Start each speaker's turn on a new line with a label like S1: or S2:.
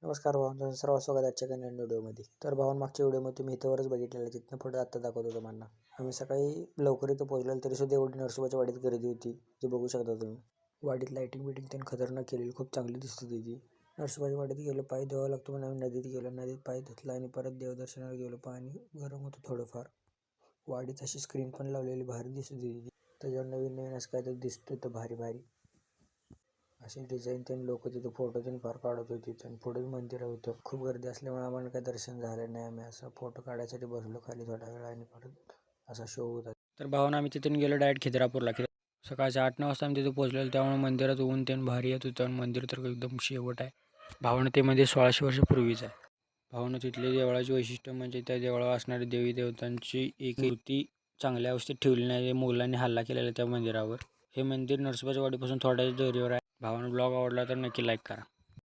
S1: नमस्कार भावांनो, सर्व स्वागत आजच्या काही नवीन व्हिडिओमध्ये. तर भावांनो, मागच्या व्हिडिओमध्ये तुम्ही इथंवरच बघितलेलं तिथनं पुढे आता दाखवतो तुम्हाला. आम्ही सकाळी लवकर इथं पोहोचलेलो तरी सुद्धा एवढी नरसोबाच्या वाडीत गर्दी होती, जे बघू शकता तुम्ही. वाडीत लाईटिंग बिटिंग त्यांनी खतरनाक केलेली, खूप चांगली दिसत होती ती. नरसोबाच्या वाडीत गेलो, पाय धुवावं लागतो म्हणून आम्ही नदीत गेलो, नदीत पाय धुतला आणि परत देवदर्शनाला गेलो. पाणी गरम होतं थोडंफार. वाडीत अशी स्क्रीन पण लावलेली भारी दिसत होती ती. त्याच्यावर नवीन नवीन असं काहीतरी दिसत होतं भारी भारी. असे डिझाईन त्यांनी लोक तिथे फोटो त्यांनी फार काढत होते आणि पुढे मंदिर होतं. खूप गर्दी असल्यामुळे आम्हाला काही दर्शन झालं नाही. आम्ही असं फोटो काढायसाठी बसलो खाली थोडा वेळ आणि परत असा शो होता. तर भावानं आम्ही तिथून गेलो डायरेक्ट खिद्रापूरला. सकाळच्या 8-9 वाजता आम्ही तिथे पोहोचलेलो. त्यामुळे मंदिरात ऊन त्यानं भारी येत होतं आणि मंदिर तर एकदम शेवट आहे. भावानं ते मंदिर 1600 वर्षापूर्वीच आहे. भावानं तिथले देवळाचे वैशिष्ट्य म्हणजे त्या देवळावर असणारी देवी देवतांची एक मूर्ती चांगल्या अवस्थेत ठेवली नाही. मुघलांनी हल्ला केलेला त्या मंदिरावर. हे मंदिर नरसोबाच्या वाडीपासून थोड्याच दूरीवर आहे. भावानं ब्लॉग आवडला तर नक्की लाईक करा.